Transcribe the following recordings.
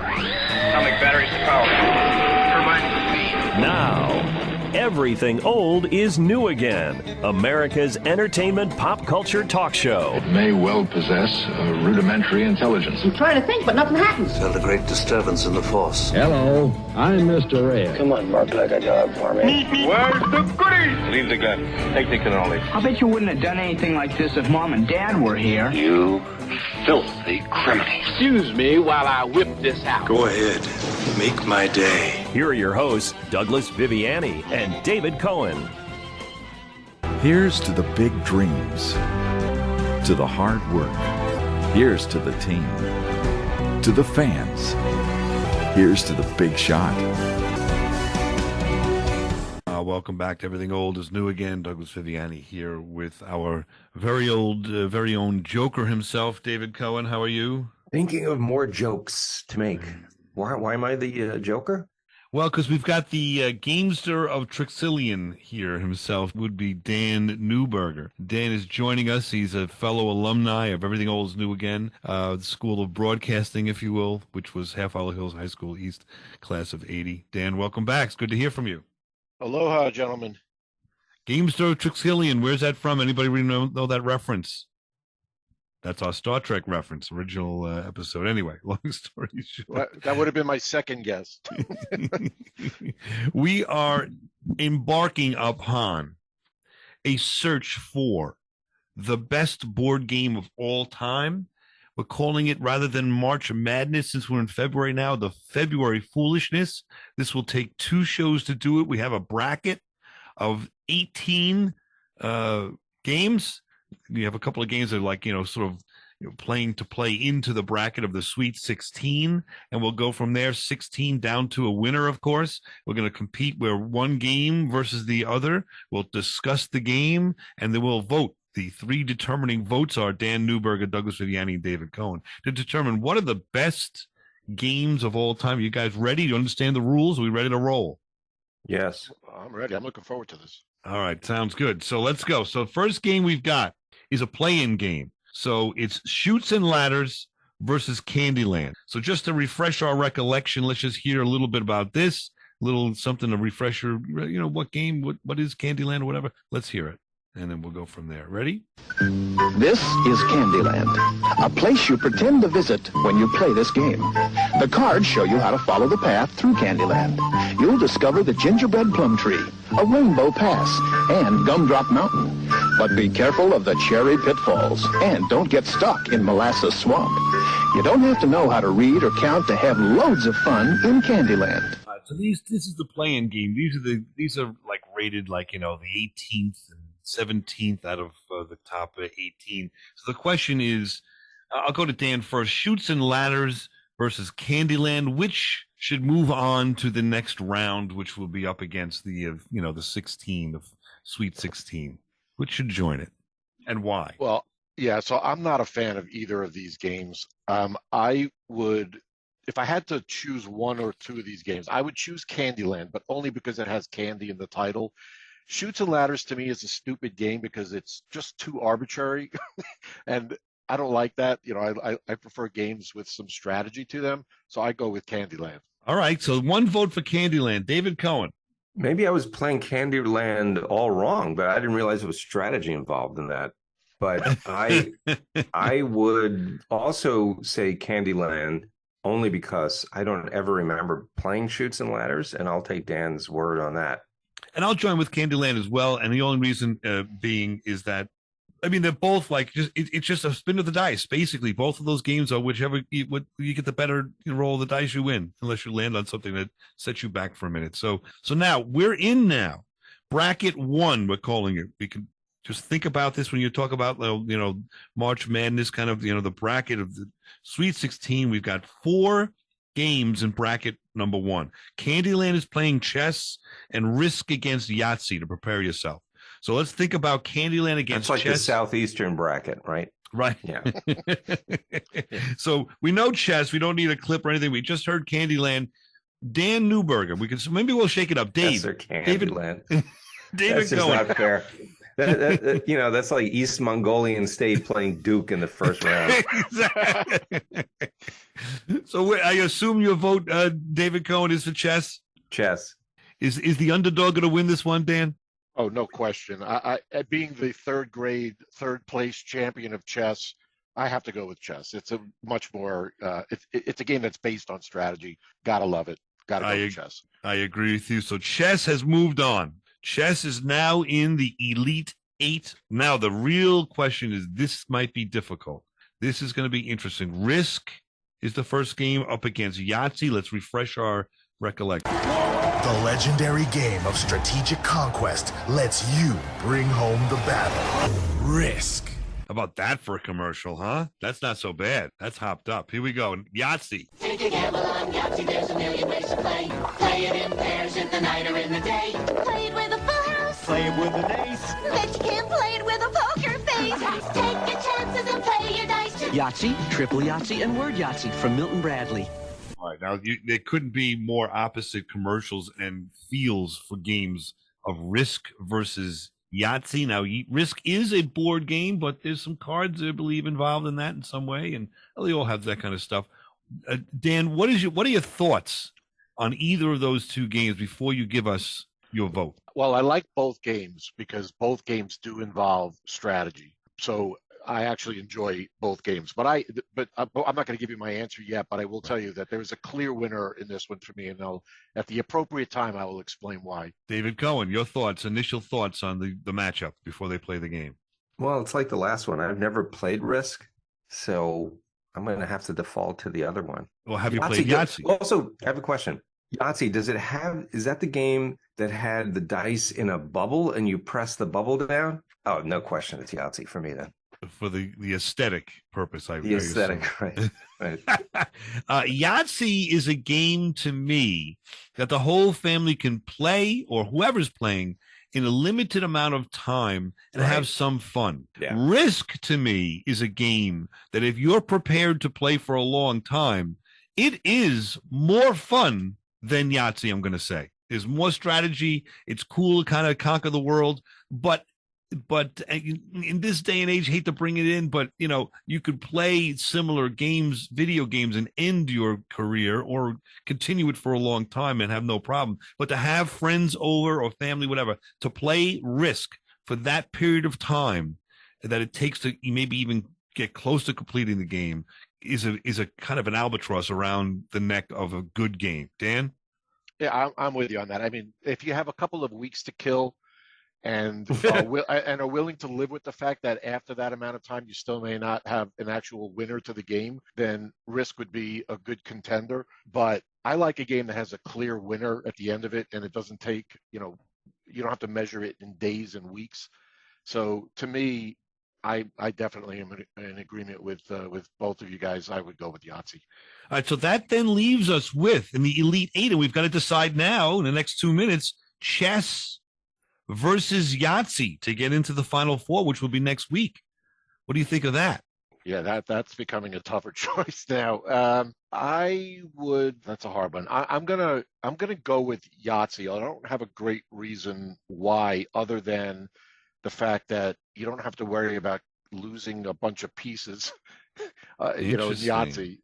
Atomic batteries to power. Turbines to speed. Now, Everything Old is New Again, America's entertainment pop culture talk show. It may well possess a rudimentary intelligence. I'm trying to think, but nothing happens. Felt a great disturbance in the force. Hello, I'm Mr. Red. Come on, bark like a dog for me. Where's the goodies? Leave the gun. Take the cannoli. I bet you wouldn't have done anything like this if Mom and Dad were here. You filthy criminal. Excuse me while I whip this out. Go ahead. Make my day. Here are your hosts, Douglas Viviani and David Cohen. Here's to the big dreams, to the hard work. Here's to the team, to the fans. Here's to the big shot. Welcome back to Everything Old is New Again. Douglas Viviani here with our very own Joker himself, David Cohen. How are you? Thinking of more jokes to make. Why am I the Joker? Well, because we've got the gamester of Trixillian here himself, would be Dan Neuburger. Dan is joining us. He's a fellow alumni of Everything Old is New Again, the School of Broadcasting, if you will, which was Half Hollow Hills High School East, class of 80. Dan, welcome back. It's good to hear from you. Aloha, gentlemen. Gamester of Trixillian, where's that from? Anybody really know that reference? That's our Star Trek reference, original episode. Anyway, long story short. That would have been my second guess. We are embarking upon a search for the best board game of all time. We're calling it, rather than March Madness, since we're in February now, the February Foolishness. This will take 2 shows to do it. We have a bracket of 18 games. We have a couple of games that are like, sort of playing to play into the bracket of the Sweet 16, and we'll go from there, 16 down to a winner, of course. We're going to compete where one game versus the other. We'll discuss the game, and then we'll vote. The 3 determining votes are Dan Neuburger, Douglas Viviani, and David Cohen, to determine what are the best games of all time. Are you guys ready? Do you understand the rules? Are we ready to roll? Yes. I'm ready. I'm looking forward to this. All right, sounds good. So let's go. So first game we've got is a play-in game. So it's Chutes and Ladders versus Candyland. So just to refresh our recollection, let's just hear a little bit about this, little something to refresh your, what game, what is Candyland or whatever. Let's hear it, and then we'll go from there. Ready? This is Candyland, a place you pretend to visit when you play this game. The cards show you how to follow the path through Candyland. You'll discover the gingerbread plum tree, a rainbow pass, and Gumdrop Mountain. But be careful of the cherry pitfalls, and don't get stuck in Molasses Swamp. You don't have to know how to read or count to have loads of fun in Candyland. So this is the play-in game. These are like rated like, the 18th and 17th out of the top 18. So the question is, I'll go to Dan first. Chutes and Ladders versus Candyland. Which should move on to the next round, which will be up against the 16, the Sweet 16? Which should join it, and why? Well, yeah, so I'm not a fan of either of these games. I would, if I had to choose 1 or 2 of these games, I would choose Candyland, but only because it has candy in the title. Chutes and Ladders to me is a stupid game because it's just too arbitrary, and I don't like that. I prefer games with some strategy to them, so I go with Candyland. All right, so 1 vote for Candyland. David Cohen. Maybe I was playing Candyland all wrong, but I didn't realize there was strategy involved in that. But I would also say Candyland only because I don't ever remember playing Chutes and Ladders, and I'll take Dan's word on that. And I'll join with Candyland as well. And the only reason being is that, they're both like, it's just a spin of the dice. Basically, both of those games are whichever you get the better roll of the dice, you win, unless you land on something that sets you back for a minute. So now we're in bracket 1. We're calling it. We can just think about this when you talk about March Madness, kind of the bracket of the Sweet 16. We've got 4 games in bracket number 1. Candyland is playing chess and Risk against Yahtzee to prepare yourself. So let's think about Candyland against chess. It's like chess. the southeastern bracket, right? Right. Yeah. So we know chess. We don't need a clip or anything. We just heard Candyland. Dan Neuburger. Maybe we'll shake it up. Dave. Candyland. David That's just not fair. That's like East Mongolian State playing Duke in the first round. Exactly. So I assume your vote, David Cohen, is for chess. Chess. Is the underdog going to win this one, Dan? Oh, no question. I being the third place champion of chess, I have to go with chess. It's a much more. It's a game that's based on strategy. Gotta love it. Gotta go with chess. I agree with you. So chess has moved on. Chess is now in the Elite Eight. Now the real question is: this might be difficult. This is going to be interesting. Risk is the first game up against Yahtzee. Let's refresh our recollection. The legendary game of strategic conquest lets you bring home the battle. Risk. How about that for a commercial, huh? That's not so bad. That's hopped up. Here we go. Yahtzee. Take a gamble on Yahtzee. There's a million ways to play. Play it in pairs in the night or in the day. Play it with a full house. Play it with an ace. Bet you can't play it with a poker face. Take your chances and play your dice. Yahtzee, triple Yahtzee, and word Yahtzee from Milton Bradley. All right, now there couldn't be more opposite commercials and feels for games of Risk versus Yahtzee. Now, Risk is a board game, but there's some cards I believe involved in that in some way, and they all have that kind of stuff. Dan, what are your thoughts on either of those two games before you give us your vote? Well, I like both games because both games do involve strategy. So I actually enjoy both games, but I'm not going to give you my answer yet, but I will tell you that there is a clear winner in this one for me, and at the appropriate time, I will explain why. David Cohen, your initial thoughts on the matchup before they play the game. Well, it's like the last one. I've never played Risk, so I'm going to have to default to the other one. Well, have you played Yahtzee? Also, I have a question. Yahtzee, is that the game that had the dice in a bubble and you press the bubble down? Oh, no question. It's Yahtzee for me then. For the aesthetic purpose, the aesthetic, right? Yahtzee is a game to me that the whole family can play, or whoever's playing, in a limited amount of time and have some fun. Yeah. Risk to me is a game that if you're prepared to play for a long time, it is more fun than Yahtzee. I'm going to say there's more strategy. It's cool to kind of conquer the world, but in this day and age, hate to bring it in, but you could play similar games, video games, and end your career or continue it for a long time and have no problem. But to have friends over or family, whatever, to play Risk for that period of time that it takes to maybe even get close to completing the game is a kind of an albatross around the neck of a good game. Dan? Yeah, I'm with you on that. I mean, if you have a couple of weeks to kill, and are willing to live with the fact that after that amount of time you still may not have an actual winner to the game, then Risk would be a good contender. But I like a game that has a clear winner at the end of it, and it doesn't take, you don't have to measure it in days and weeks. So to me, I definitely am in agreement with both of you guys. I would go with Yahtzee. All right, so that then leaves us with, in the Elite Eight, and we've got to decide now in the next 2 minutes, chess versus Yahtzee to get into the Final Four, which will be next week. What do you think of that? Yeah, that's becoming a tougher choice now. That's a hard one. I'm gonna go with Yahtzee. I don't have a great reason why, other than the fact that you don't have to worry about losing a bunch of pieces, in Yahtzee.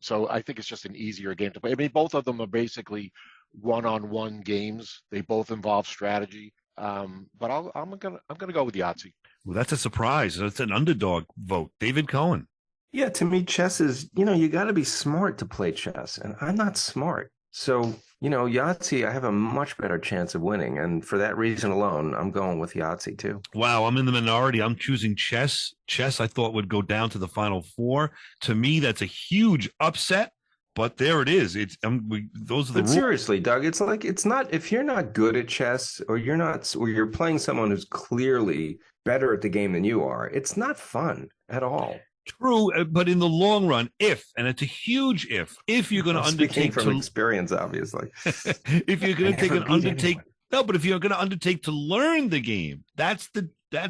So I think it's just an easier game to play. I mean, both of them are basically one-on-one games. They both involve strategy. But I'm gonna go with Yahtzee. Well, that's a surprise. That's an underdog vote. David Cohen. Yeah, to me, chess is, you got to be smart to play chess, and I'm not smart. So, Yahtzee, I have a much better chance of winning, and for that reason alone, I'm going with Yahtzee too. Wow, I'm in the minority. I'm choosing chess. Chess, I thought, would go down to the Final Four. To me, that's a huge upset. But there it is. Those are the rules. Seriously, Doug, it's like, it's not, if you're not good at chess or you're playing someone who's clearly better at the game than you are, it's not fun at all. True, but in the long run, and it's a huge if you're going to undertake from experience, obviously. If you're going to if you're going to undertake to learn the game, that's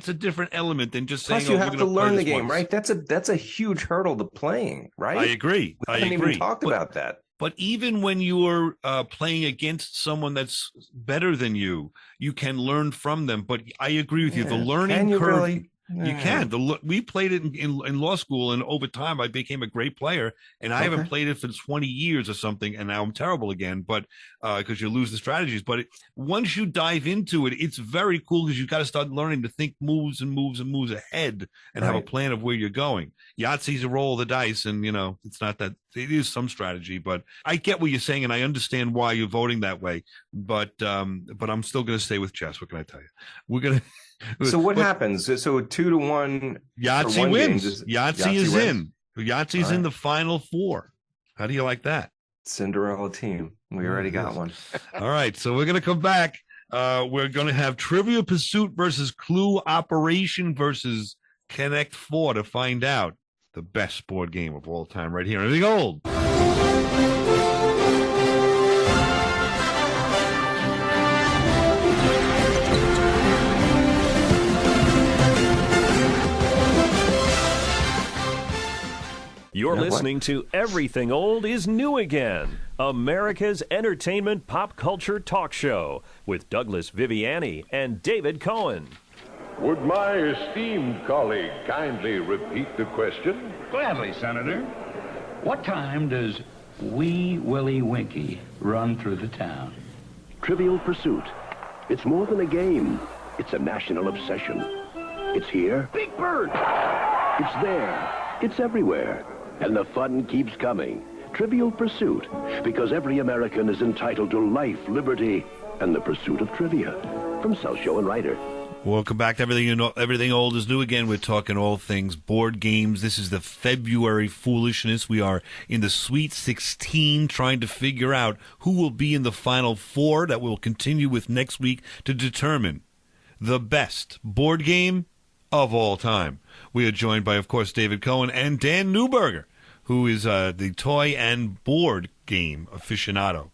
a different element than just saying. Plus, you have to learn the game, right? That's a huge hurdle to playing, right? I agree. We haven't even talked about that. But even when you're playing against someone that's better than you, you can learn from them. But I agree with you. The learning curve. Really? You can. We played it in law school, and over time, I became a great player. And I haven't played it for 20 years or something, and now I'm terrible again. But because you lose the strategies. But once you dive into it, it's very cool because you've got to start learning to think moves and moves and moves ahead and have a plan of where you're going. Yahtzee's a roll of the dice, and it's not that. It is some strategy, but I get what you're saying, and I understand why you're voting that way. But I'm still going to stay with chess. What can I tell you? We're going to. So what happens? So 2-1. Yahtzee wins. Yahtzee is in. Yahtzee's in the final four. How do you like that? Cinderella team. We already got one. All right. So we're going to come back. We're going to have Trivial Pursuit versus Clue Operation versus Connect 4 to find out the best board game of all time right here. Everything old. You're listening to Everything Old is New Again, America's entertainment pop culture talk show with Douglas Viviani and David Cohen. Would my esteemed colleague kindly repeat the question? Gladly, Senator. What time does Wee Willie Winkie run through the town? Trivial Pursuit. It's more than a game. It's a national obsession. It's here. Big Bird! It's there. It's everywhere. And the fun keeps coming. Trivial Pursuit. Because every American is entitled to life, liberty, and the pursuit of trivia. From South Show and Writer. Welcome back to Everything Old is New Again. We're talking all things board games. This is the February Foolishness. We are in the Sweet 16 trying to figure out who will be in the Final Four that we'll continue with next week to determine the best board game of all time. We are joined by, of course, David Cohen and Dan Neuburger, who is the toy and board game aficionado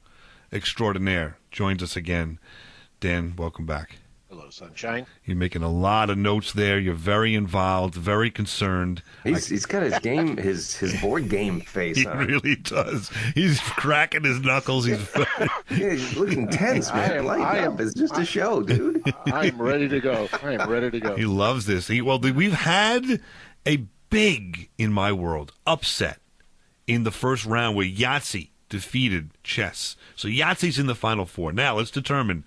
extraordinaire. Joins us again. Dan, welcome back. Hello, sunshine. You're making a lot of notes there. You're very involved, very concerned. He's got his board game face on. He really does. He's cracking his knuckles. He's looking tense, man. It's just a show, dude. I'm ready to go. He loves this. We've had a big, in my world, upset in the first round where Yahtzee defeated chess. So Yahtzee's in the Final Four. Now let's determine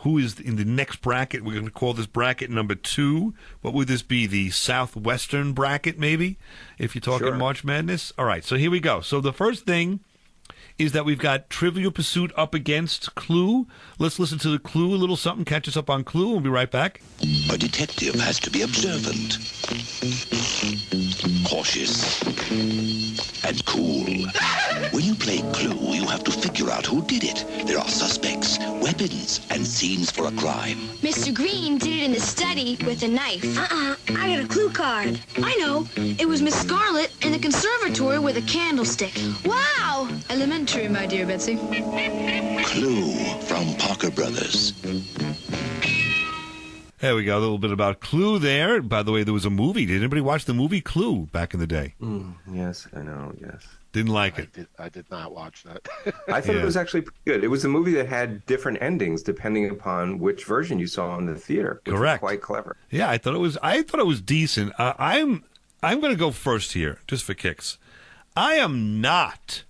who is in the next bracket. We're going to call this bracket number 2. What would this be? The Southwestern bracket, maybe, if you're talking March Madness? All right, so here we go. So the first thing is that we've got Trivial Pursuit up against Clue. Let's listen to the Clue, a little something, catch us up on Clue. We'll be right back. A detective has to be observant, cautious, and cool. When you play Clue, you have to figure out who did it. There are suspects, weapons, and scenes for a crime. Mr. Green did it in the study with a knife. I got a clue card. I know. It was Miss Scarlet in the conservatory with a candlestick. Wow! Elementary, my dear Betsy. Clue from Parker Brothers. There we go. A little bit about Clue there. By the way, there was a movie. Did anybody watch the movie Clue back in the day? Yes, I know, yes. Didn't like it. I did not watch that. I thought it was actually pretty good. It was a movie that had different endings depending upon which version you saw in the theater. Which Correct. Was quite clever. Yeah, I thought it was decent. I'm going to go first here, just for kicks. I am not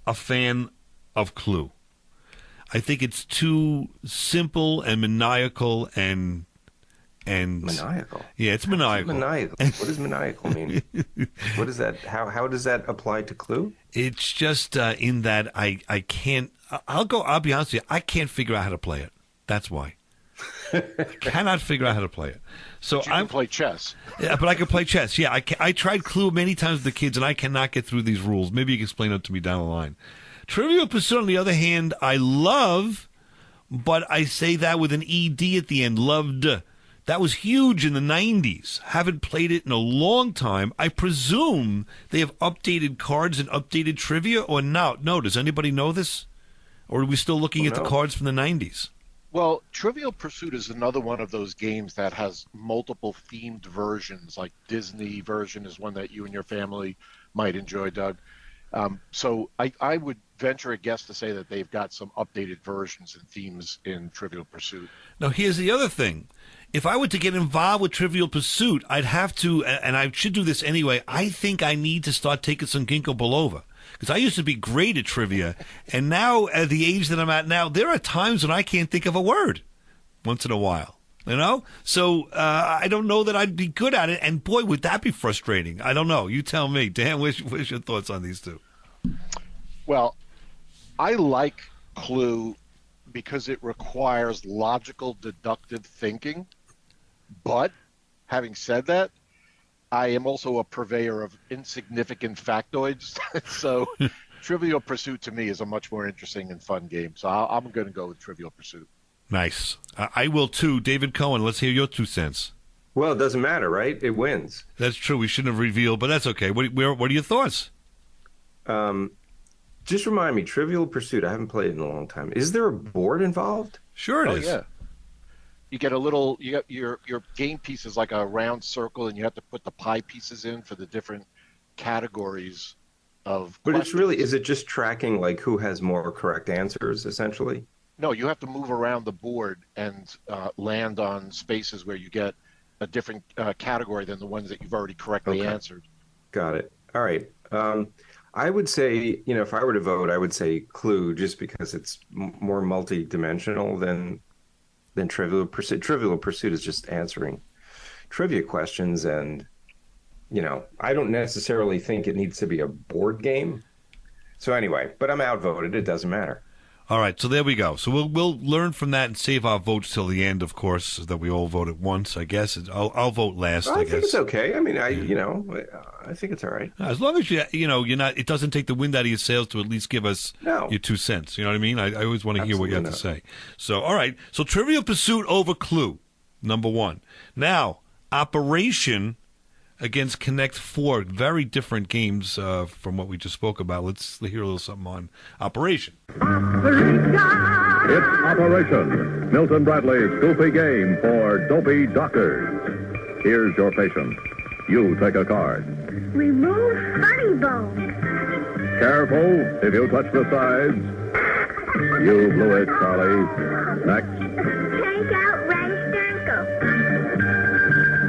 a fan of Clue. I think it's too simple and maniacal and maniacal. Yeah, it's maniacal. Maniacal. What does maniacal mean? What is that? How does that apply to Clue? It's just in that I can't. I'll be honest with you. I can't figure out how to play it. That's why. I cannot figure out how to play it. So I can play chess. Yeah, but I can play chess. Yeah, I tried Clue many times with the kids, and I cannot get through these rules. Maybe you can explain it to me down the line. Trivial Pursuit, on the other hand, I love, but I say that with an ED at the end. Loved. That was huge in the 90s. Haven't played it in a long time. I presume they have updated cards and updated trivia, or no? No, does anybody know this? Or are we still looking at the cards from the 90s? Well, Trivial Pursuit is another one of those games that has multiple themed versions, like Disney version is one that you and your family might enjoy, Doug. So I would venture a guess to say that they've got some updated versions and themes in Trivial Pursuit. Now, here's the other thing. If I were to get involved with Trivial Pursuit, I'd have to, and I should do this anyway, I think I need to start taking some ginkgo biloba. Because I used to be great at trivia, and now, at the age that I'm at now, there are times when I can't think of a word once in a while. You know? So I don't know that I'd be good at it, and boy, would that be frustrating. I don't know. You tell me. Dan, where's your thoughts on these two? Well, I like Clue because it requires logical, deductive thinking. But having said that, I am also a purveyor of insignificant factoids. So Trivial Pursuit to me is a much more interesting and fun game. So I'm going to go with Trivial Pursuit. Nice. I will too. David Cohen, let's hear your 2 cents. Well, it doesn't matter, right? It wins. That's true. We shouldn't have revealed, but that's okay. What are your thoughts? Just remind me, Trivial Pursuit, I haven't played it in a long time. Is there a board involved? Sure it is. Yeah. You get you got your game piece is like a round circle, and you have to put the pie pieces in for the different categories of But questions. it's really, is it just tracking like who has more correct answers, essentially? No, you have to move around the board and land on spaces where you get a different category than the ones that you've already correctly answered. Got it. All right. I would say, if I were to vote, I would say Clue, just because it's more multi-dimensional than Trivial Pursuit. Trivial Pursuit is just answering trivia questions, and I don't necessarily think it needs to be a board game. So anyway, but I'm outvoted. It doesn't matter. All right, so there we go. So we'll learn from that and save our votes till the end, of course, so that we all vote at once. I guess I'll vote last. Well, I think guess it's okay. I mean, I think it's all right. As long as you're not. It doesn't take the wind out of your sails to at least give us your 2 cents. You know what I mean? I always want to hear what you have to say. So all right. So Trivial Pursuit over Clue, number 1. Now Operation against Connect 4, very different games from what we just spoke about. Let's hear a little something on Operation. It's Operation, Milton Bradley's goofy game for dopey doctors. Here's your patient. You take a card. Remove funny bone. Careful, if you touch the sides. You blew it, Charlie. Next. Take out right ankle.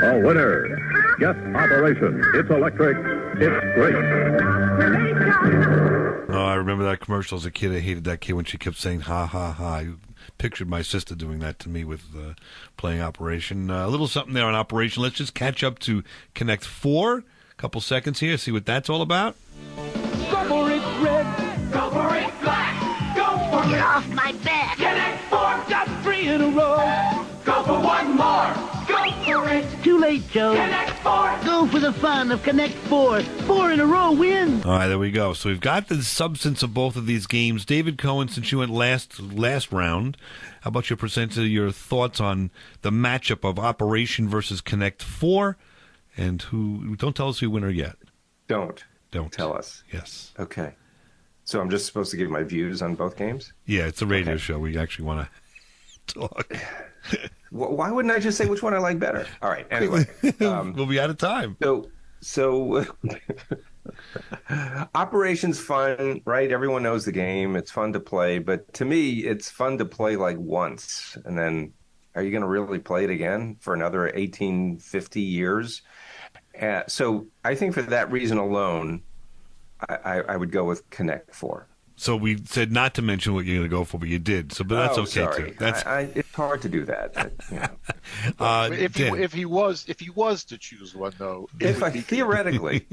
A winner. Guess Operation. It's electric. It's great. Oh, I remember that commercial as a kid. I hated that kid when she kept saying, ha, ha, ha. I pictured my sister doing that to me with playing Operation. A little something there on Operation. Let's just catch up to Connect 4. A couple seconds here, see what that's all about. Go for it, red. Go for it, black. Go for it. Get off my back. Connect 4. Got 3 in a row. Go for one more. Go for it. Too late, Joe. Connect 4. Go for the fun of Connect 4. 4 in a row wins. All right, there we go. So we've got the substance of both of these games. David Cohen, since you went last round, how about you present your thoughts on the matchup of Operation versus Connect 4? And don't tell us who winner yet. Don't tell us. Yes. Okay. So I'm just supposed to give my views on both games? Yeah, it's a radio show. We actually want to talk. Why wouldn't I just say which one I like better? All right. Anyway, we'll be out of time. So Operation's fun, right? Everyone knows the game. It's fun to play, but to me, it's fun to play like once, and then are you going to really play it again for another 50 years? So I think for that reason alone, I would go with Connect 4. So we said not to mention what you're going to go for, but you did. So, but that's okay sorry. too. That's it's hard to do that. If he was to choose one, though, theoretically,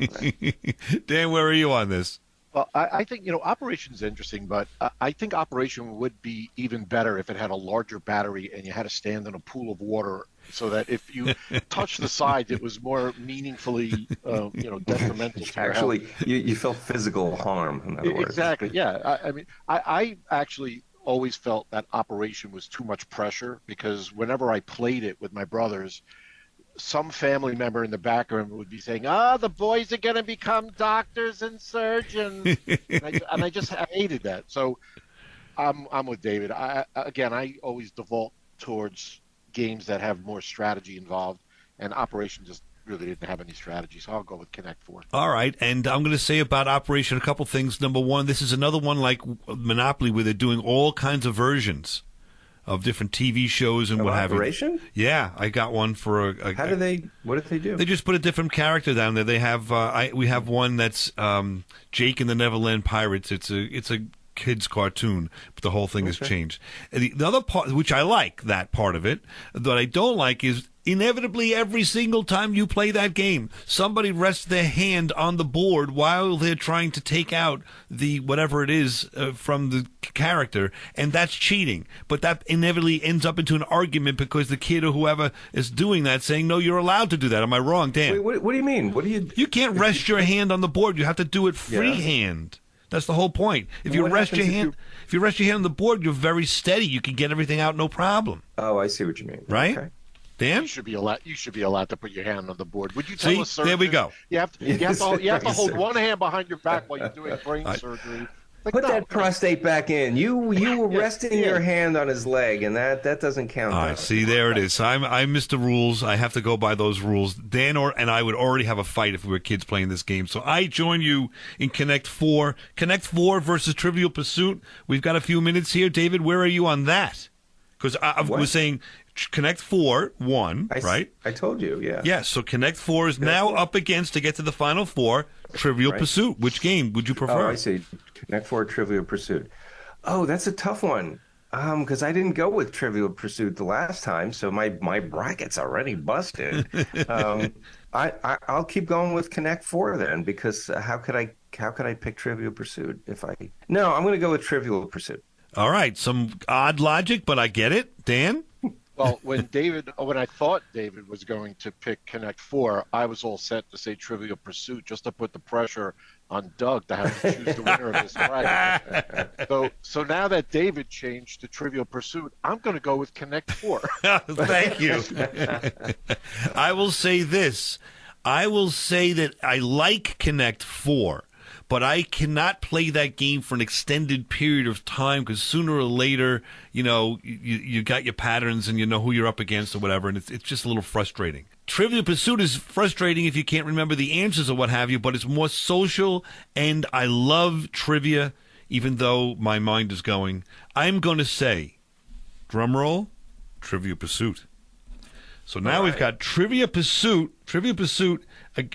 Dan, where are you on this? Well, I think Operation's interesting, but I think Operation would be even better if it had a larger battery and you had to stand in a pool of water, so that if you touch the sides, it was more meaningfully, detrimental to your Actually, health. you felt physical harm. In other words, exactly. Yeah, I mean, I actually always felt that Operation was too much pressure, because whenever I played it with my brothers, some family member in the background would be saying, the boys are going to become doctors and surgeons. and I just hated that. So I'm with David. I always default towards games that have more strategy involved, and Operation just really didn't have any strategy, so I'll go with Connect 4. All right, and I'm going to say about Operation a couple things. Number one, this is another one like Monopoly where they're doing all kinds of versions of different TV shows and what have you. Operation? Yeah, I got one for a what did they do? They just put a different character down there. They have we have one that's Jake and the Neverland Pirates. It's a kids cartoon, but the whole thing has changed. And the other part, which I like that part of it, that I don't like is inevitably every single time you play that game, somebody rests their hand on the board while they're trying to take out the whatever it is from the character, and that's cheating. But that inevitably ends up into an argument because the kid or whoever is doing that saying, no, you're allowed to do that. Am I wrong, Dan? Wait, what do you mean? What do you? You can't rest your hand on the board. You have to do it freehand. That's the whole point. If you rest your hand, if you rest your hand on the board, you're very steady. You can get everything out, no problem. Oh, I see what you mean. Right, okay. Dan? You should be allowed to put your hand on the board. Would you tell a surgeon? There we go. You have to hold one hand behind your back while you're doing brain surgery. Put that prostate back in. You were resting your hand on his leg, and that doesn't count. All right, see, there it is. I'm Mr. Rules. I have to go by those rules. Dan and I would already have a fight if we were kids playing this game. So I join you in Connect 4. Connect 4 versus Trivial Pursuit. We've got a few minutes here. David, where are you on that? Because I was saying Connect 4 won, right? I told you, yeah. Yeah, so Connect 4 is now up against, to get to the Final Four, Trivial Pursuit. Which game would you prefer? Oh, I see. Connect 4, Trivial Pursuit. Oh, that's a tough one. Because I didn't go with Trivial Pursuit the last time, so my bracket's already busted. I'll keep going with Connect 4 then, because how could I pick Trivial Pursuit if I? No, I'm going to go with Trivial Pursuit. All right, some odd logic, but I get it. Dan? Well, when I thought David was going to pick Connect 4, I was all set to say Trivial Pursuit just to put the pressure on Doug to have to choose the winner of this bracket. So now that David changed to Trivial Pursuit, I'm going to go with Connect 4. Thank you. I will say this. I will say that I like Connect 4. But I cannot play that game for an extended period of time because sooner or later, you got your patterns and you know who you're up against or whatever, and it's just a little frustrating. Trivial Pursuit is frustrating if you can't remember the answers or what have you, but it's more social, and I love trivia, even though my mind is going. I'm going to say, drum roll, Trivial Pursuit. So now we've got Trivial Pursuit. Trivial Pursuit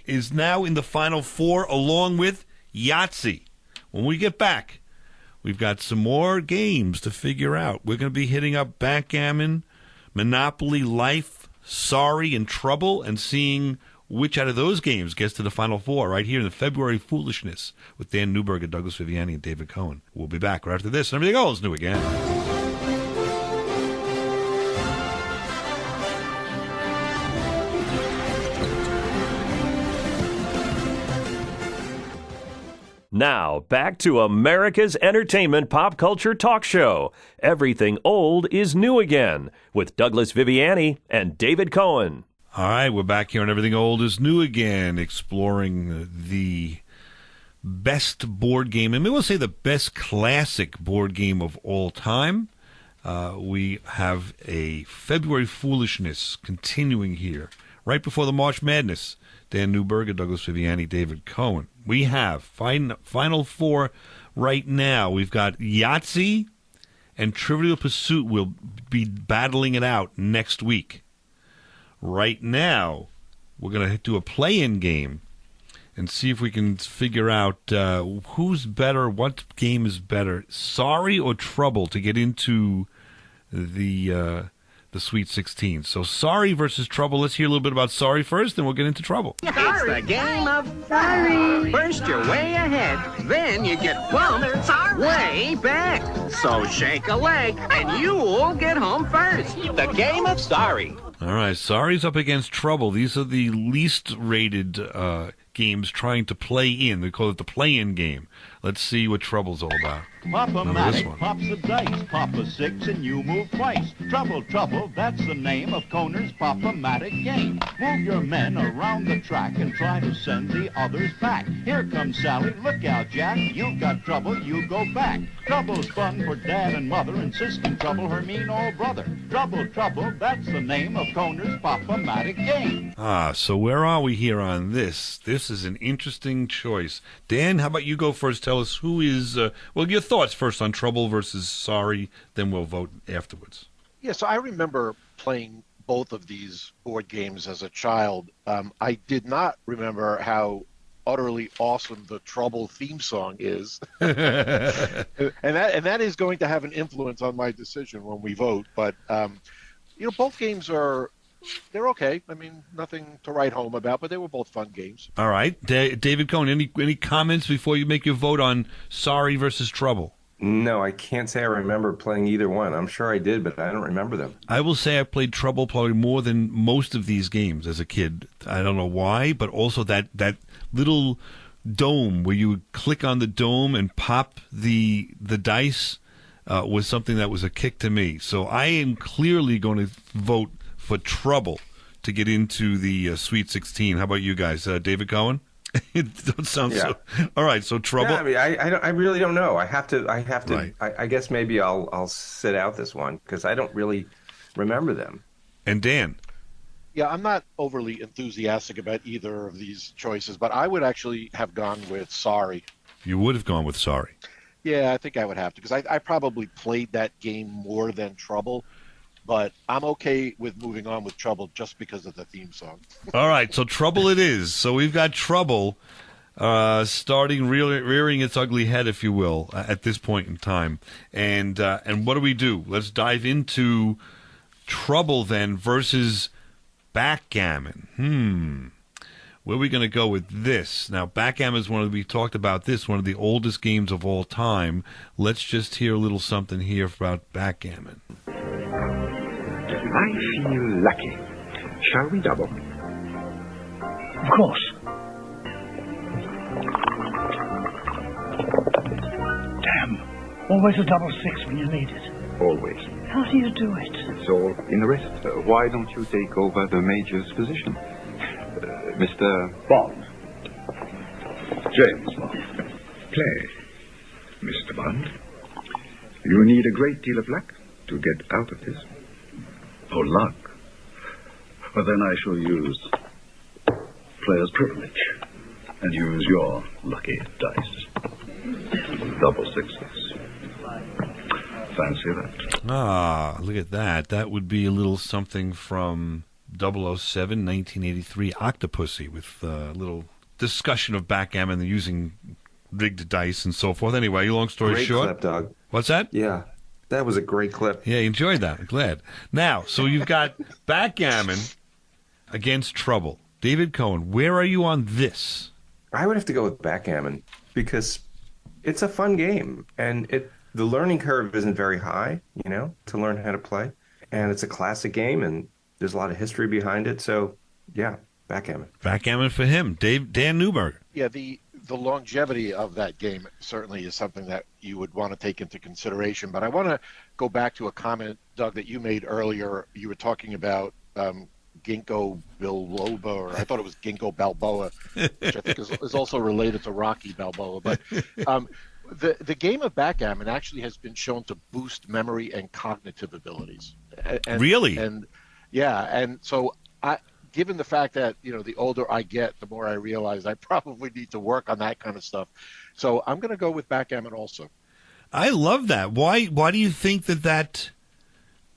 is now in the Final Four along with Yahtzee. When we get back, we've got some more games to figure out. We're going to be hitting up Backgammon, Monopoly, Life, Sorry, and Trouble, and seeing which out of those games gets to the Final Four right here in the February Foolishness with Dan Neuburger, Douglas Viviani, and David Cohen. We'll be back right after this, and everything old is new again. Now, back to America's entertainment pop culture talk show. Everything old is new again with Douglas Viviani and David Cohen. All right, we're back here on Everything Old is New Again, exploring the best board game, and we will say the best classic board game of all time. We have a February Foolishness continuing here, right before the March Madness. Dan Neuburger, Douglas Viviani, David Cohen. We have Final Four right now. We've got Yahtzee and Trivial Pursuit will be battling it out next week. Right now, we're going to do a play-in game and see if we can figure out who's better, what game is better, Sorry or Trouble, to get into the Sweet 16. So Sorry versus Trouble. Let's hear a little bit about Sorry first, then we'll get into Trouble. It's the game of Sorry. First you're way ahead, then you get bumped way back. So shake a leg, and you'll get home first. The game of Sorry. All right, Sorry's up against Trouble. These are the least rated games trying to play in. They call it the play-in game. Let's see what Trouble's all about. Pop-O-Matic pops the dice. Pop a 6 and you move twice. Trouble, trouble, that's the name of Koner's Pop-O-Matic game. Move your men around the track and try to send the others back. Here comes Sally, look out, Jack. You've got trouble, you go back. Trouble's fun for Dad and Mother, insisting trouble her mean old brother. Trouble, trouble, that's the name of Koner's Pop-O-Matic game. So where are we here on this? This is an interesting choice. Dan, how about you go first? Tell us who is, your thoughts first on Trouble versus Sorry, then we'll vote afterwards. Yeah, so I remember playing both of these board games as a child. I did not remember how utterly awesome the Trouble theme song is. and that is going to have an influence on my decision when we vote. But, both games they're okay. I mean, nothing to write home about, but they were both fun games. All right. David Cohen, any comments before you make your vote on Sorry versus Trouble? No, I can't say I remember playing either one. I'm sure I did, but I don't remember them. I will say I played Trouble probably more than most of these games as a kid. I don't know why, but also that little dome where you would click on the dome and pop the dice was something that was a kick to me. So I am clearly going to vote for Trouble to get into the Sweet 16. How about you guys? David Cohen? It don't sound so. All right, so Trouble. Yeah, I mean, I really don't know. I have to. Right. I guess maybe I'll sit out this one because I don't really remember them. And Dan. Yeah, I'm not overly enthusiastic about either of these choices, but I would actually have gone with Sorry. You would have gone with Sorry. Yeah, I think I would have to because I probably played that game more than Trouble. But I'm okay with moving on with Trouble just because of the theme song. All right, so Trouble it is. So we've got Trouble starting rearing its ugly head, if you will, at this point in time. And what do we do? Let's dive into Trouble then versus Backgammon. Where are we going to go with this? Now, Backgammon is we talked about this, one of the oldest games of all time. Let's just hear a little something here about Backgammon. I feel lucky. Shall we double? Of course. Damn. Always a double 6 when you need it. Always. How do you do it? It's all in the wrist. Why don't you take over the Major's position? Mr. Bond. James Bond. Play, Mr. Bond. You need a great deal of luck to get out of this. Oh, luck. Well, then I shall use player's privilege and use your lucky dice. Double 6s. Fancy that. Ah, look at that. That would be a little something from 007, 1983, Octopussy, with a little discussion of backgammon and using rigged dice and so forth. Anyway, long story Great short. clip, Doug. What's that? Yeah, that was a great clip. Yeah, you enjoyed that. I'm glad. Now, so you've got backgammon against Trouble. David Cohen, where are you on this? I would have to go with backgammon because it's a fun game and the learning curve isn't very high, to learn how to play. And it's a classic game and there's a lot of history behind it. So, yeah, backgammon. Backgammon for him. Dan Neuburger. Yeah, the longevity of that game certainly is something that you would want to take into consideration. But I want to go back to a comment, Doug, that you made earlier. You were talking about Ginkgo biloba, or I thought it was Ginkgo balboa, which I think is also related to Rocky Balboa. But the game of backgammon actually has been shown to boost memory and cognitive abilities. Really? And so given the fact that, the older I get, the more I realize I probably need to work on that kind of stuff. So I'm going to go with backgammon also. I love that. Why do you think that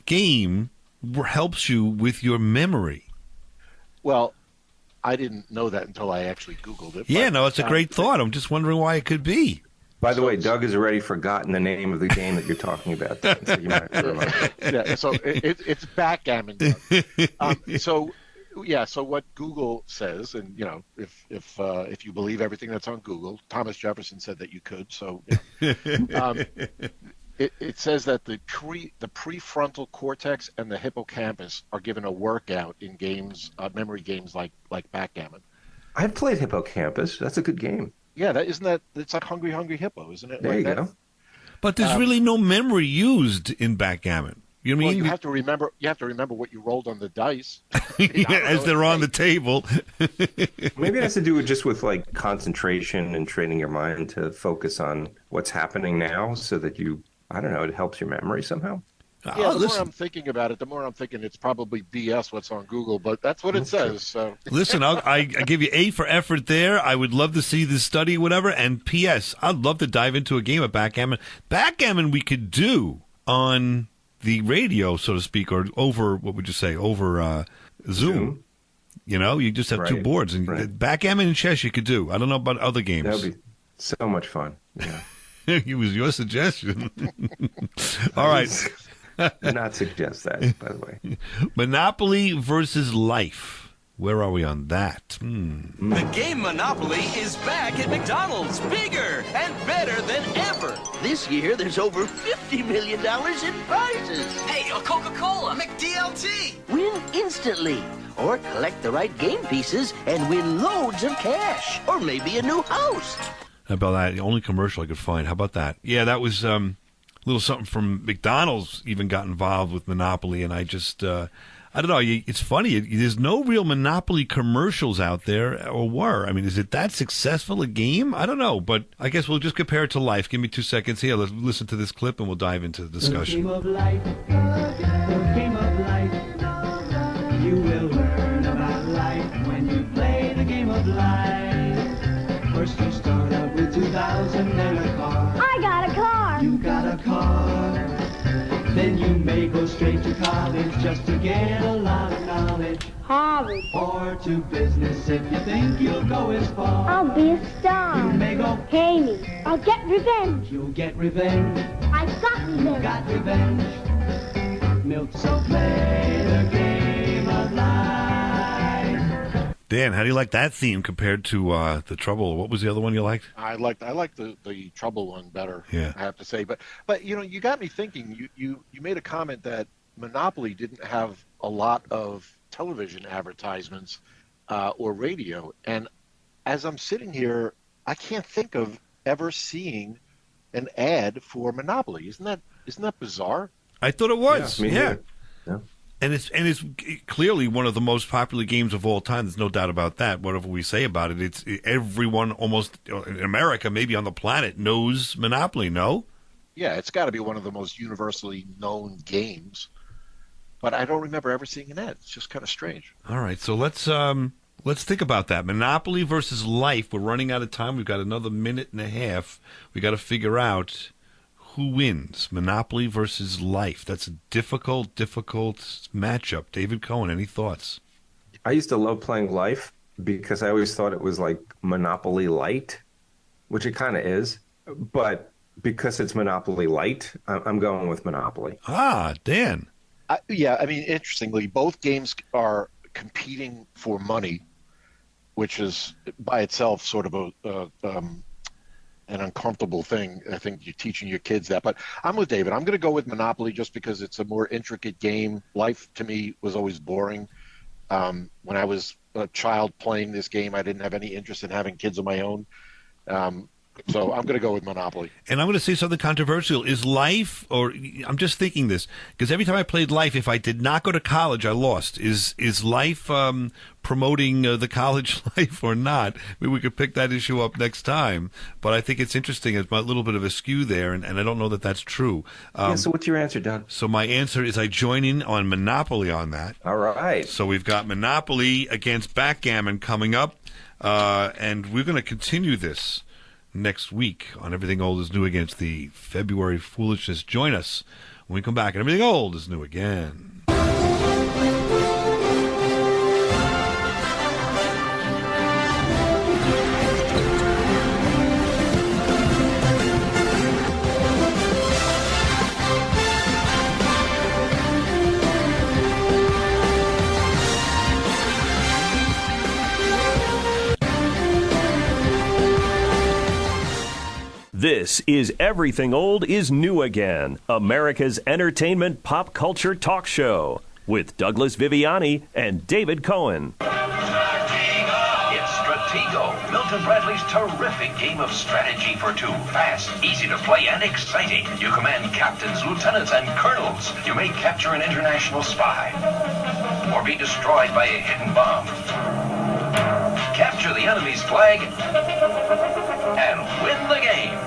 game helps you with your memory? Well, I didn't know that until I actually Googled it. Yeah, no, it's a great thought. I'm just wondering why it could be. By the way, Doug has already forgotten the name of the game that you're talking about. So you might have to remind him. Yeah, so it's backgammon. So what Google says, and if you believe everything that's on Google, Thomas Jefferson said that you could. So it says that the prefrontal cortex and the hippocampus are given a workout in games, memory games like backgammon. I've played Hippocampus. That's a good game. Yeah, it's like Hungry Hungry Hippo, isn't it? There you go. But there's really no memory used in backgammon. You know what I mean? You have to remember. You have to remember what you rolled on the dice as they're on the table. Maybe it has to do with like concentration and training your mind to focus on what's happening now, so that it helps your memory somehow. Yeah, the more I'm thinking about it, the more I'm thinking it's probably BS what's on Google, but that's what it says. So listen, I give you A for effort there. I would love to see this study, whatever. And P.S. I'd love to dive into a game of backgammon. Backgammon we could do on the radio, so to speak, or over, what would you say, over Zoom. You know, you just have two boards. And backgammon and chess you could do. I don't know about other games. That would be so much fun. Yeah. It was your suggestion. All right. Do not suggest that, by the way. Monopoly versus Life. Where are we on that? The game Monopoly is back at McDonald's, bigger and better than ever. This year, there's over $50 million in prizes. Hey, a Coca-Cola, McDLT. Win instantly, or collect the right game pieces and win loads of cash, or maybe a new house. How about that? The only commercial I could find. How about that? Yeah, that was a little something from McDonald's even got involved with Monopoly, and I just... I don't know. It's funny. There's no real Monopoly commercials out there, or were. I mean, is it that successful a game? I don't know, but I guess we'll just compare it to Life. Give me 2 seconds here. Let's listen to this clip, and we'll dive into the discussion. The game of life. The game of life. You will learn about life when you play the game of life. First you start out with 2,000 and a car. I got a car. You got a car. Then you may go straight to college just to get a lot of knowledge. Harvard. Or to business if you think you'll go as far. I'll be a star. You may go pay me. I'll get revenge. You'll get revenge. I got revenge. Got revenge. Milk, so play the game of life. Dan, how do you like that theme compared to the Trouble? What was the other one you liked? I like the Trouble one better. Yeah. I have to say, but you know, you got me thinking. You made a comment that Monopoly didn't have a lot of television advertisements or radio, and as I'm sitting here, I can't think of ever seeing an ad for Monopoly. Isn't that bizarre? I thought it was. Yeah. And it's clearly one of the most popular games of all time. There's no doubt about that. Whatever we say about it, it's everyone almost in America, maybe on the planet, knows Monopoly. No? Yeah, it's got to be one of the most universally known games. But I don't remember ever seeing an ad. It's just kind of strange. All right, so let's think about that. Monopoly versus Life. We're running out of time. We've got another minute and a half. We got to figure out who wins, Monopoly versus Life. That's a difficult matchup. David Cohen, any thoughts? I used to love playing Life because I always thought it was like Monopoly Light, which it kind of is. But because it's Monopoly Light, I'm going with Monopoly. Ah, Dan. Yeah, I mean, interestingly, both games are competing for money, which is by itself sort of an uncomfortable thing. I think you're teaching your kids that. But I'm with David. I'm going to go with Monopoly just because it's a more intricate game. Life, to me, was always boring. When I was a child playing this game, I didn't have any interest in having kids of my own. So I'm going to go with Monopoly. And I'm going to say something controversial. Is Life, or I'm just thinking this, because every time I played Life, if I did not go to college, I lost. Is Life promoting the college life or not? Maybe we could pick that issue up next time. But I think it's interesting. It's a little bit of a skew there, and I don't know that that's true. So what's your answer, Doug? So my answer is I join in on Monopoly on that. All right. So we've got Monopoly against Backgammon coming up, and we're going to continue this next week on Everything Old is New Again. It's the February Foolishness. Join us when we come back, and Everything Old is New Again. This is Everything Old is New Again, America's entertainment pop culture talk show with Douglas Viviani and David Cohen. It's Stratego. Milton Bradley's terrific game of strategy for two. Fast, easy to play, and exciting. You command captains, lieutenants, and colonels. You may capture an international spy or be destroyed by a hidden bomb. Capture the enemy's flag and win the game.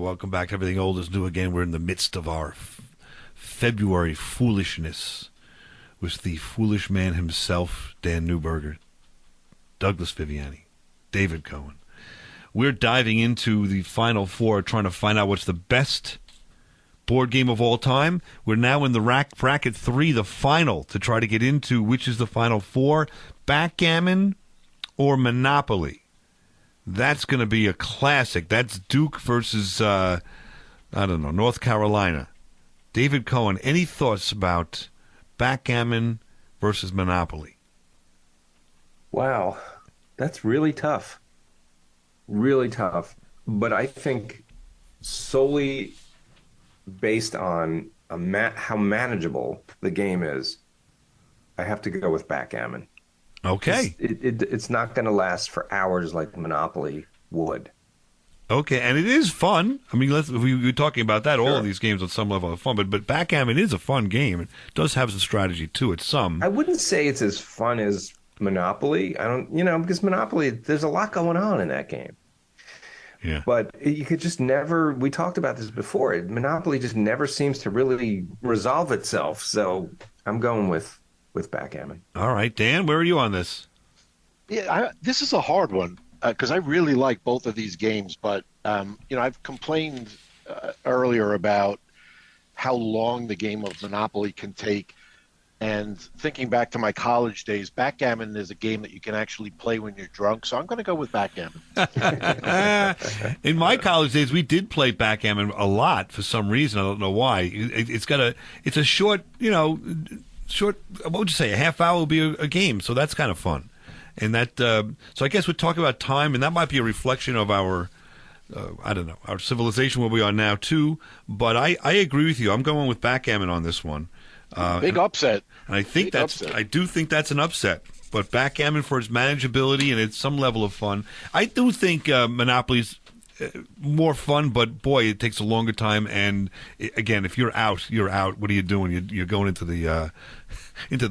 Welcome back to Everything Old is New Again. We're in the midst of our February Foolishness with the foolish man himself, Dan Neuburger, Douglas Viviani, David Cohen. We're diving into the Final Four, trying to find out what's the best board game of all time. We're now in the bracket 3, the final, to try to get into which is the Final Four, backgammon or Monopoly. That's going to be a classic. That's Duke versus, North Carolina. David Cohen, any thoughts about backgammon versus Monopoly? Wow, that's really tough. Really tough. But I think solely based on how manageable the game is, I have to go with backgammon. Okay. It's not going to last for hours like Monopoly would. Okay, and it is fun. I mean, we were talking about that. Sure. All of these games on some level are fun, but backgammon is a fun game. It does have some strategy to it. I wouldn't say it's as fun as Monopoly. I don't, because Monopoly, there's a lot going on in that game. Yeah. But you could just never. We talked about this before. Monopoly just never seems to really resolve itself. So I'm going with backgammon. All right, Dan, where are you on this? Yeah, this is a hard one because I really like both of these games. But I've complained earlier about how long the game of Monopoly can take. And thinking back to my college days, backgammon is a game that you can actually play when you're drunk. So I'm going to go with backgammon. In my college days, we did play backgammon a lot for some reason. I don't know why. It's a short, what would you say? A half hour will be a game. So that's kind of fun. And that, so I guess we're talking about time, and that might be a reflection of our, our civilization where we are now too. But I agree with you. I'm going with backgammon on this one. Big upset. And I do think that's an upset. But backgammon for its manageability and it's some level of fun. I do think Monopoly's more fun, but boy, it takes a longer time. And again, if you're out, you're out. What are you doing? You're going into the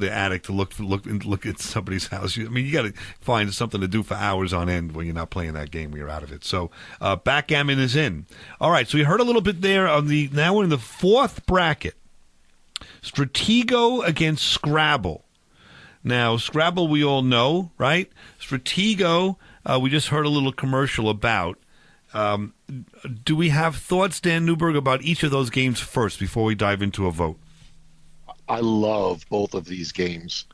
attic to look at somebody's house. You got to find something to do for hours on end when you're not playing that game. When you're out of it. So backgammon is in. All right. So we heard a little bit there on the. Now we're in the fourth bracket. Stratego against Scrabble. Now, Scrabble we all know, right? Stratego, we just heard a little commercial about. Do we have thoughts, Dan Neuburger, about each of those games first before we dive into a vote? I love both of these games.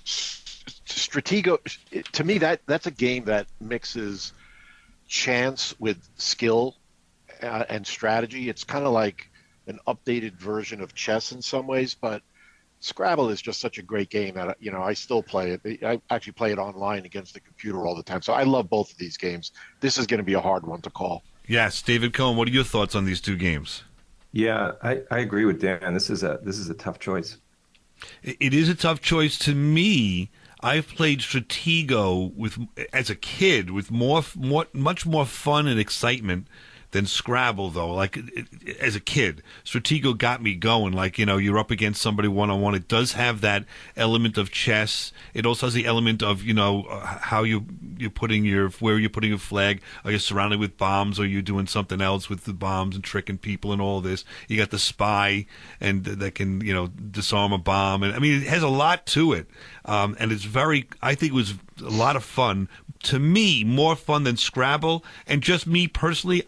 Stratego, to me, that's a game that mixes chance with skill and strategy. It's kind of like an updated version of chess in some ways, but Scrabble is just such a great game that I still play it. I actually play it online against the computer all the time. So I love both of these games. This is going to be a hard one to call. Yes, David Cohen, what are your thoughts on these two games? Yeah, I agree with Dan. This is a tough choice. It is a tough choice to me. I've played Stratego as a kid with much more fun and excitement than Scrabble, though. Like, as a kid, Stratego got me going. Like, you're up against somebody one-on-one. It does have that element of chess. It also has the element of, how where you're putting your flag. Are you surrounded with bombs? Or are you doing something else with the bombs and tricking people and all this? You got the spy and that can, disarm a bomb. And it has a lot to it. And it's I think it was a lot of fun. To me, more fun than Scrabble. And just me personally,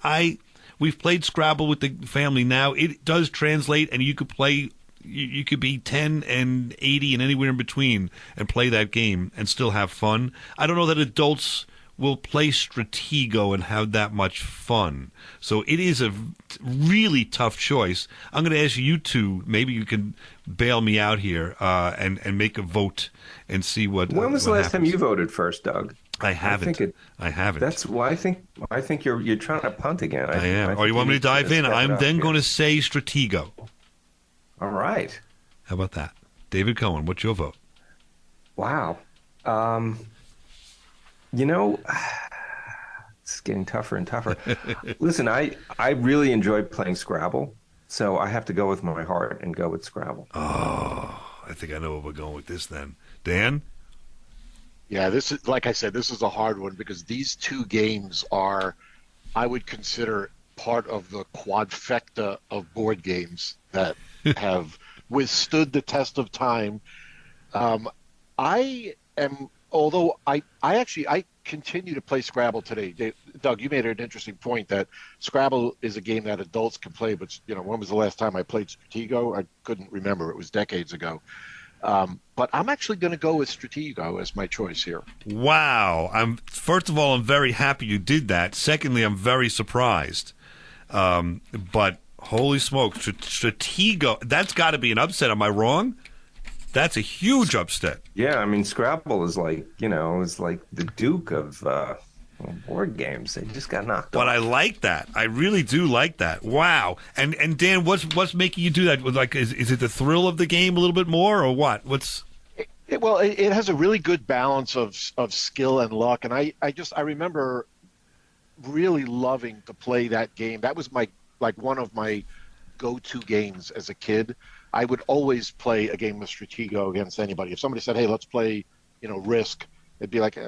we've played Scrabble with the family now. It does translate, and you could play. You could be 10 and 80 and anywhere in between and play that game and still have fun. I don't know that adults will play Stratego and have that much fun. So it is a really tough choice. I'm going to ask you two, maybe you can bail me out here and make a vote and see what. When was the last time you voted first, Doug? I haven't. I haven't. That's why I think you're trying to punt again. I am. You want me to dive in? I'm then going to say Stratego. All right. How about that? David Cohen, what's your vote? Wow. You know, it's getting tougher and tougher. Listen, I really enjoy playing Scrabble, so I have to go with my heart and go with Scrabble. Oh, I think I know where we're going with this then. Dan? Yeah, this is, like I said, this is a hard one because these two games are, I would consider, part of the quadfecta of board games that have withstood the test of time. I am, although I continue to play Scrabble today. Doug, you made an interesting point that Scrabble is a game that adults can play, but when was the last time I played Stratego? I couldn't remember. It was decades ago. But I'm actually going to go with Stratego as my choice here. Wow. First of all, I'm very happy you did that. Secondly, I'm very surprised. But holy smokes, Stratego, that's got to be an upset. Am I wrong? That's a huge upset. Yeah, I mean, Scrabble is like, is like the Duke of board games. They just got knocked off. But I like that. I really do like that. Wow. And Dan, what's making you do that? Like, is it the thrill of the game a little bit more, or what? It has a really good balance of skill and luck, and I remember really loving to play that game. That was one of my go-to games as a kid. I would always play a game of Stratego against anybody. If somebody said, "Hey, let's play, Risk," it'd be like, we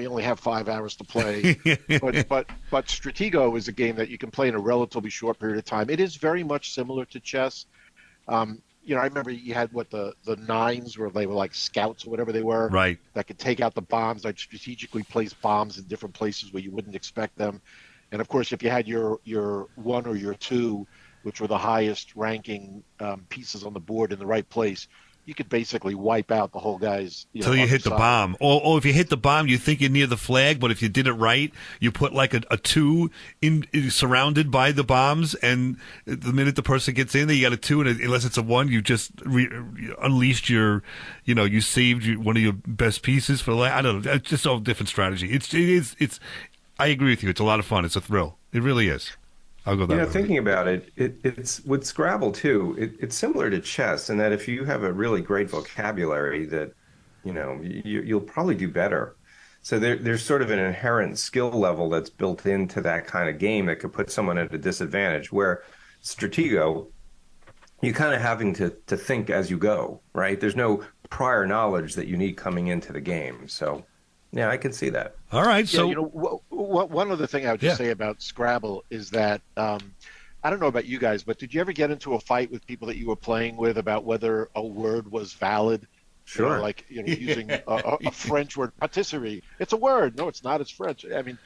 only have 5 hours to play. but Stratego is a game that you can play in a relatively short period of time. It is very much similar to chess. I remember you had the nines where they were like scouts or whatever they were, right? That could take out the bombs, like strategically place bombs in different places where you wouldn't expect them. And of course, if you had your 1 or your 2, which were the highest ranking pieces on the board in the right place, you could basically wipe out the whole guy's. Until you hit the bomb. Or if you hit the bomb, you think you're near the flag, but if you did it right, you put like a 2 surrounded by the bombs, and the minute the person gets in there, you got a 2, and unless it's a 1, you just unleashed your, you saved one of your best pieces for I don't know. It's just a different strategy. It's. I agree with you. It's a lot of fun. It's a thrill. It really is. I'll go that way. Thinking about it, it's with Scrabble too. It's similar to chess in that if you have a really great vocabulary, that you'll probably do better. So there's sort of an inherent skill level that's built into that kind of game that could put someone at a disadvantage. Where Stratego, you're kind of having to think as you go, right? There's no prior knowledge that you need coming into the game. So. Yeah, I can see that. All right. So, one other thing I would just say about Scrabble is that I don't know about you guys, but did you ever get into a fight with people that you were playing with about whether a word was valid? Sure. Using a French word, patisserie. It's a word. No, it's not. It's French. I mean,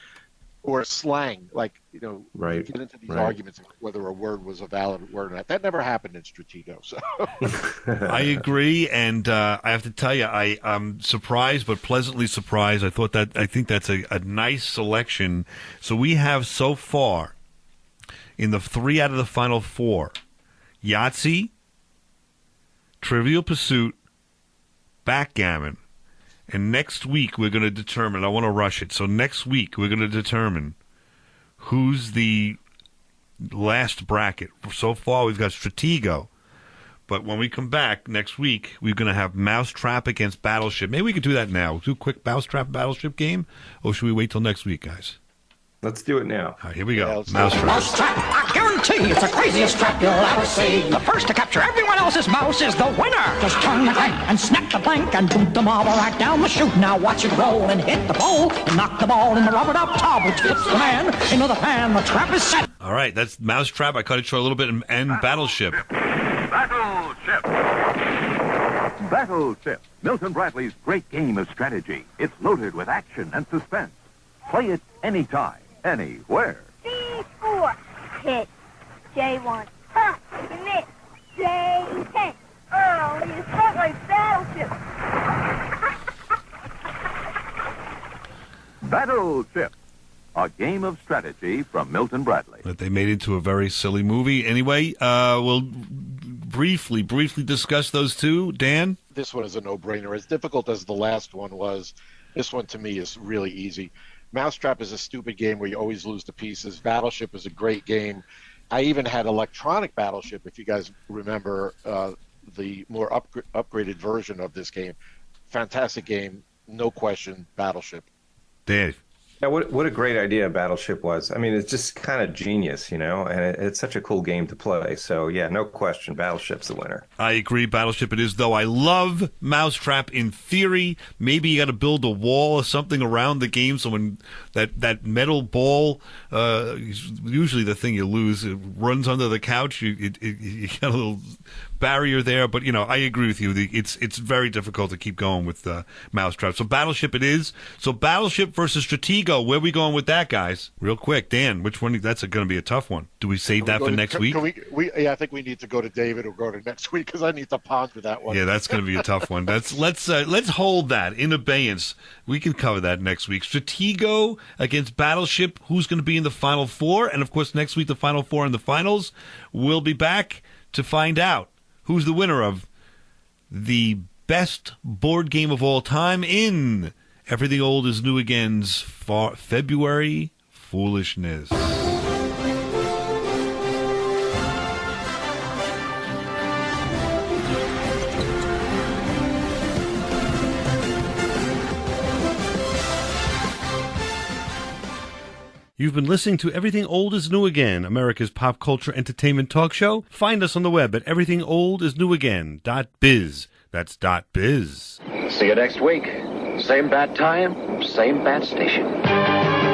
or slang. Right. You get into these arguments whether a word was a valid word or not. That never happened in Stratego. So. I agree, and I have to tell you, I'm surprised, but pleasantly surprised. I think that's a nice selection. So we have so far in the 3 out of the final 4, Yahtzee, Trivial Pursuit, Backgammon. And next week, we're going to determine, I want to rush it, so next week, we're going to determine who's the last bracket. So far, we've got Stratego. But when we come back next week, we're going to have Mousetrap against Battleship. Maybe we could do that now. Do a quick Mousetrap Battleship game, or should we wait till next week, guys? Let's do it now. All right, here we go. Mousetrap. Mousetrap, I guarantee it's the craziest trap you'll ever see. The first to capture everyone else's mouse is the winner. Just turn the crank and snap the blank and boot the marble right down the chute. Now watch it roll and hit the pole and knock the ball in the rubbered up tub, which flips the man into the pan. The trap is set. All right, that's Mousetrap. I cut it short a little bit, and Battleship. Battleship. Battleship, Milton Bradley's great game of strategy. It's loaded with action and suspense. Play it anytime. Anywhere. C4. Hit. J1. Ha! You missed. J10. Oh, you struck like Battleship. Battleship. A game of strategy from Milton Bradley. That they made into a very silly movie. Anyway, we'll briefly discuss those two. Dan? This one is a no-brainer. As difficult as the last one was, this one to me is really easy. Mousetrap is a stupid game where you always lose the pieces. Battleship is a great game. I even had electronic Battleship, if you guys remember the more upgraded version of this game. Fantastic game, no question, Battleship. Dave. Yeah, what a great idea Battleship was. I mean, it's just kind of genius, and it's such a cool game to play. So, yeah, no question, Battleship's the winner. I agree, Battleship it is, though. I love Mousetrap in theory. Maybe you got to build a wall or something around the game so when that metal ball, usually the thing you lose, it runs under the couch. You got a little barrier there, but I agree with you. It's very difficult to keep going with Mousetrap. So Battleship it is. So Battleship versus Stratego. Where are we going with that, guys? Real quick, Dan. Which one? That's going to be a tough one. Do we save that for next week? I think we need to go to David or go to next week because I need to ponder that one. Yeah, that's going to be a tough one. Let's hold that in abeyance. We can cover that next week. Stratego against Battleship. Who's going to be in the Final Four? And of course, next week the Final Four and the finals. We'll be back to find out who's the winner of the best board game of all time in Everything Old is New Again's February Foolishness. You've been listening to Everything Old is New Again, America's pop culture entertainment talk show. Find us on the web at everythingoldisnewagain.biz. That's .biz. See you next week. Same bat time, same bat station.